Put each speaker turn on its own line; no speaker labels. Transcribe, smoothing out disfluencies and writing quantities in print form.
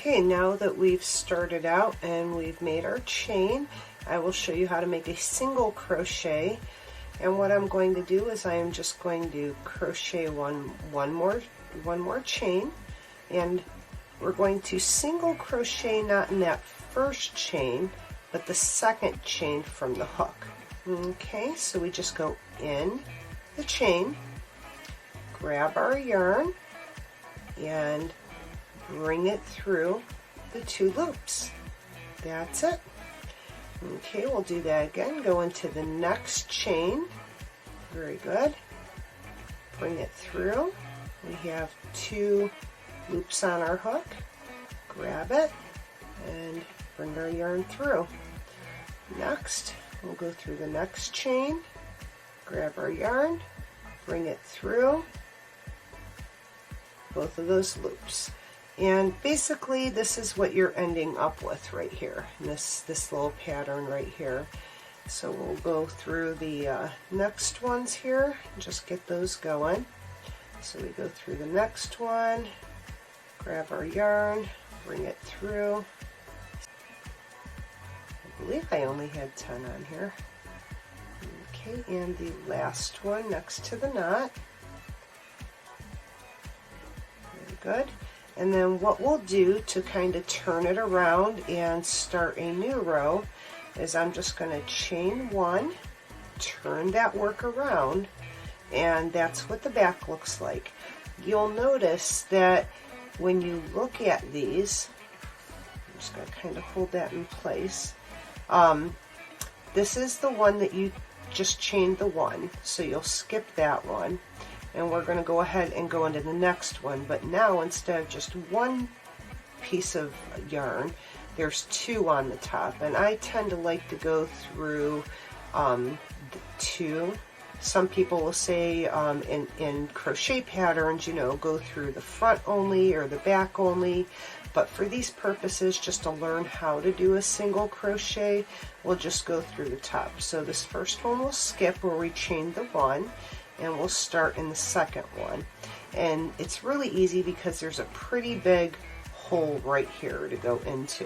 Okay, now that we've started out and we've made our chain, I will show you how to make a single crochet. And what I'm going to do is I am just going to crochet one more chain, and we're going to single crochet not in that first chain but the second chain from the hook. Okay, so we just go in the chain, grab our yarn, and bring it through the 2 loops. That's it. Okay, we'll do that again. Go into the next chain. Very good. Bring it through. We have 2 loops on our hook. Grab it and bring our yarn through. Next, we'll go through the next chain, grab our yarn, bring it through both of those loops. And basically this is what you're ending up with right here, this little pattern right here. So we'll go through the next ones here, just get those going. So we go through the next one, grab our yarn, bring it through. I believe I only had 10 on here. Okay, and the last one next to the knot. Very good. And then what we'll do to kind of turn it around and start a new row is I'm just going to chain 1, turn that work around, and that's what the back looks like. You'll notice that when you look at these, I'm just going to kind of hold that in place. This is the one that you just chained the 1, so you'll skip that one. And we're going to go ahead and go into the next one, but now instead of just 1 piece of yarn, there's 2 on the top, and I tend to like to go through the 2. Some people will say in crochet patterns, you know, go through the front only or the back only, but for these purposes, just to learn how to do a single crochet, we'll just go through the top. So this first one we'll skip where we chain the 1, and we'll start in the second one. And it's really easy because there's a pretty big hole right here to go into.